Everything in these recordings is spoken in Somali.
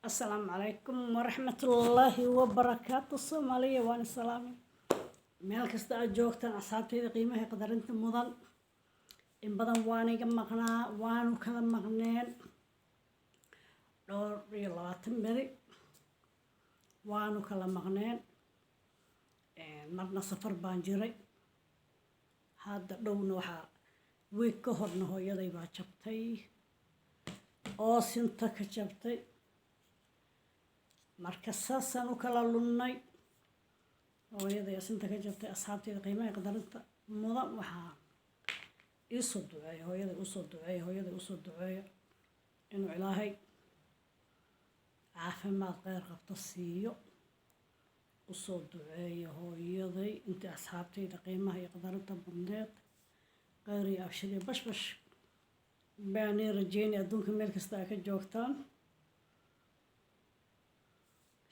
السلام عليكم ورحمة الله وبركاته. الصومالية وأنا سلامي meel kasta aad joogtaan asxaabtayda qiimaha qadarinta mudan in badan waan iga maqnaa waanu kala maqneen dhowr iyo 20 beri waanu kala maqneen marna safar baan jiray hadda dhowna waxaa week ka horna hooyaday baa jabtay oo sinta ka jabtay marka saasaan u kala lunnay hooyaday sinta ka jabtay asxaabtayda qiimaha qadarinta mudan waxaa isoo duceeyo hooyaday usoo duceeyo inuu ilaahay caafimaad kheyr qabto siiyo usoo duceeyo hooyaday inta asxaabtayda qiimaha iyo qadarinta mudneed kheyr iyo abshir iyo bashbash baan rajeynay adduunka meel kasta ay ka joogtaan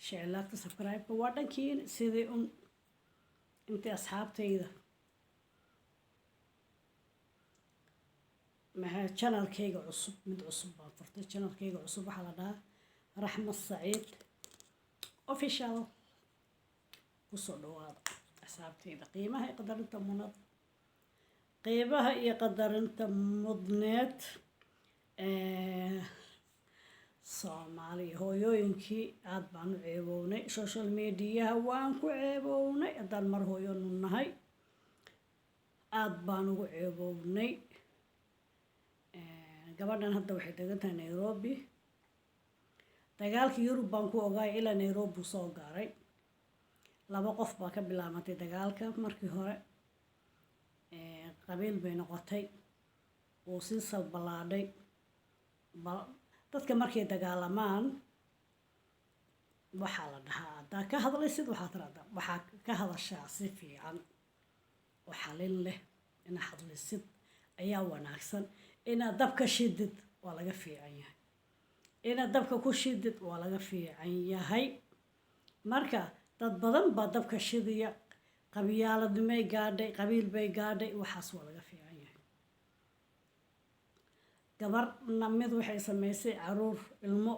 sheelaadka subscribe waa dhankiin sidii inta asxaabtayda maxaa channelkayga cusub mid cusub baan furtay channelkayga cusub waxaa la dhahaa raxma saciid official kusoo dhawaada asxaabtayda qiimaha iyo qadarinta mudneed Soomaaliya hooyooyinkii aad baan u ceebownay social media waan ku ceebownay haddaan mar hooyoonu nahay aad baan ugu ceebownay gabadhan hadda waxay degan tahay Nairobi dagaalka Yurub baan ku ogaay ilaa Nairobi soo gaaray laba qof baa ka bilaabantay dagaalka markii hore qabiil bay noqotay oo si salbalaaday dadka markay dagaalamaan waxaa la dhahaa haddaa ka hadlaysid waxaa ka hadashaa si fiican oo xalin leh inaad hadlaysid ayaa wanaagsan inaad dabka shidid waa laga fiican yahay inaad dabka ku shidid waa laga fiican yahay marka dad badan baa dabka shidiya qabyaaladnimay gaadhay qabiil bay gaadhay waxaas waa laga fiican yahay gabarna mid waxay samaysay caruur ilmo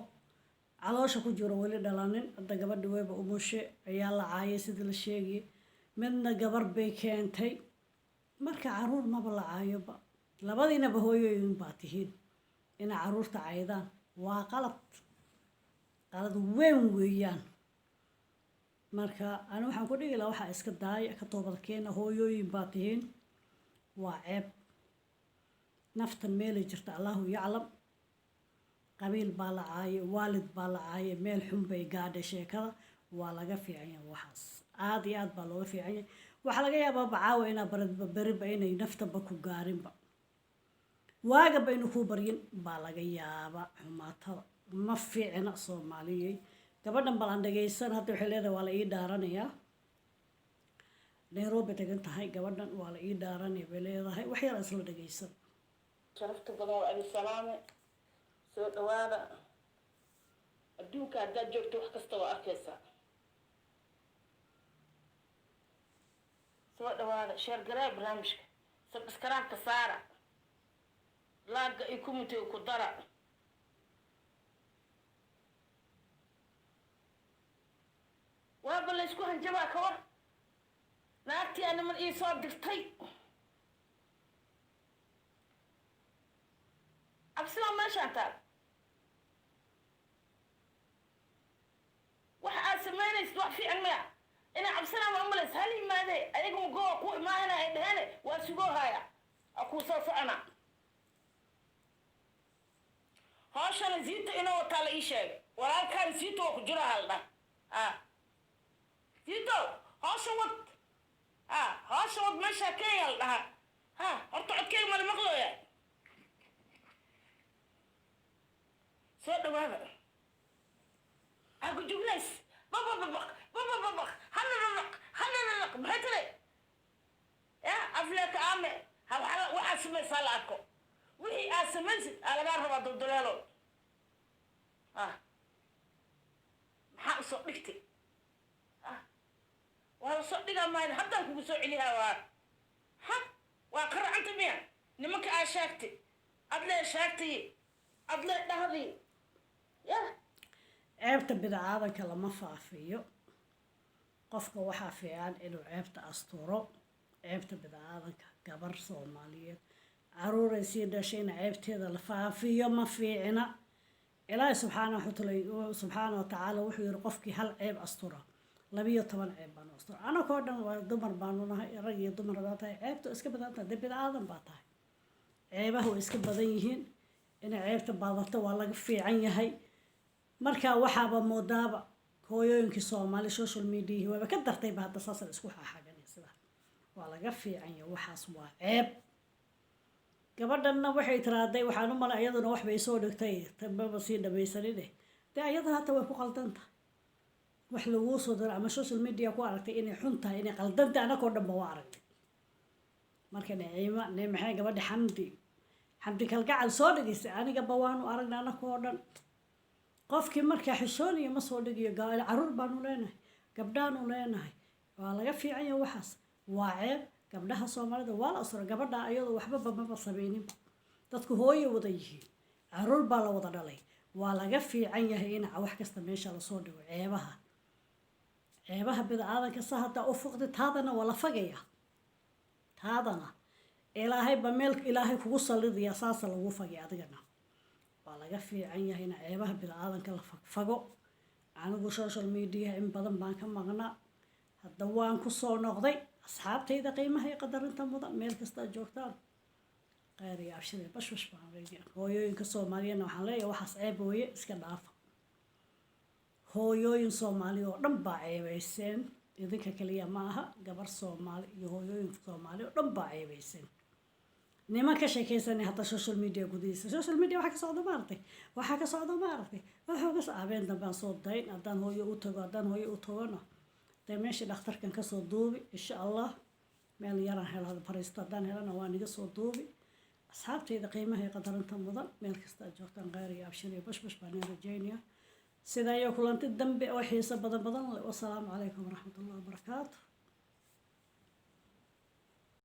caloosha ku jiro weli dhalanin hadda gabadha weyba umushe ayaa la caayay sidii la sheegay midna gabar bay keentay marka caruur maba la caayoba labadiinaba hooyooyin baa tihiin inay caruurta caydaan waa qalad weyn weeyaan marka ani waxaan ku dhigi lahaa waxaa iska daaya ka toobad keena hooyooyin baa tihiin waa ceeb naftan meelay jirta allahu yaclam qabiil baa la caayay waalid baa la caayay meel xun bay gaadhay sheekada waa laga fiican yahay waxaas aad iyo aad baa looga fiican yahay waxaa laga yaabaa bacaawa inaa beriba inay naftaba ku gaarinba waagaba inuu ku baryin baa laga yaabaa xumaatada ma fiicna soomaaliyey gabadhan balan dhagaysan hadda waxay leedahay waa la ii dhaaranayaa Nairobi degan tahay gabadhan waa la ii dhaaranaya bay leedahay wax yar isla dhagaysan sharafta badan waa idin salaame soo dhawaada adduunka haddaad joogto wax kasta waa arkaysaa soo dhawaada sheergaraa barnaamijka sabskaraabka saara laaga iyo kumitiga ku dara waaba la isku hanjabaa ka war naagtii animan ii soo dirtay absila meeshaan taal waxa aad samaynaysid wax fiican maya inaa cabsanaa ma umalays hal yimaadee adiga goo ku imaanana ay dhahane waa sugoo haya a kuu soo socona hooshana ziinta inoo wataa la ii sheegay walaalkaan ziinta waa ku jiro haldha ziinto hoosha wad hoosha wad meeshaa kenya la dhahaa horta codkeyga mala maqlooya soo dhawaada aku juglays babababaq hananaq maxay tale ya afleeka aame waxaad samaysaa la arko wixii aad samaysid aa lagaa rabaa dulduleelo maxaa usoo dhigtay waa lasoo dhigaa maayn haddaan kugu soo celihaa waa qaracanta miya nimanka aa sheegtay adlee sheegtay adlee dhahday ceebta bidcaadanka lama faafiyo qofka waxaa fiican inuu ceebta asturo ceebta bidcaadanka gabar soomaaliyeed caruuray sii dhashayna ceebteeda la faafiyo ma fiicina ilaahay subxaana watacaala wuxuu yiri qofkii hal ceeb astura 12 ceeb baan astura anagoo dhan waa dumar baanu nahay rag iyo dumar baa tahay ceebta iska badan tahay dib bidcaadan baa tahay ceebaha way iska badan yihiin inay ceebta baadato waa laga fiican yahay marka waxaaba moodaaba hooyooyinkii Soomaali social media waba ka dartayba hadda saasal isku xaxaganaysa waa laga fiican yahay waxaas waa ceeb gabadhanna waxay tiraaday waxaan u malay iyaduna wax bay soo dhigtay tababa sii dhamaysanide ayada hata way ku qaldanta wax lagu soo diray ama social media ku aragtay inay xun tahay inay qaldanta anagoo dhan waa aragtay marka Naciima maxay gabadha Xamdi kalgacal soo dhigisay aniga bawaanu aragnaa anagoo dhan qofkii marka xishooniyo ma soo dhigiyo caruur baanu leenahay gabdhaanu leenahay waa laga fiican yahay waxaas waa ceeb gabdhaha Soomaalida waa la asro gabadha ayadu waxba ma sameeynin dadku hooyo wada yihiin caruur baa la wada dhalay waa laga fiican yahay in wax kasta meesha la soo dhigo ceebaha bidcaadanka sahada u fuqdi taadana wala fagaya taadana ilaahay ba meel ilaahay kugu salidiya saas lagu fagay adigana waa laga fiican yahay in ceebaha bidcaadanka la fago anigu social media in badan baan ka maqnaa hadda waan ku soo noqday asxaabtayda qiimaha iyo qadarinta mudan meel kasta joogtaan qeyr iyo abshir bashbash baan leeyahay hooyooyinka Soomaaliyeed waxaan leeyahay waxaas ceeb weeye iska dhaafa hooyooyin Soomaali oo dhan baa ceebayseen idinka kaliya ma aha gabar Soomaali iyo hooyooyin Soomaali oo dhan baa ceebayseen niman ka sheekaysanay hata social media gudihiisa social media waxa ka socdo maartay waxa ka saabeen dambaan soo dayn haddaan hooyo u tagano dee meeshii dhakhtarkan ka soo duubi insha Allah meel yaraan helada fariista haddaan helana waa niga soo duubi asxaabtayda qiimaha iyo qadarinta mudan meel kasta joogtaan qeyr iyo abshir iyo bashbash baan rajaynayaa sidaa iyo kulanti dambe oo xiiso badan wassalaamu calaykum waraxmatullaahi wabarakaatuh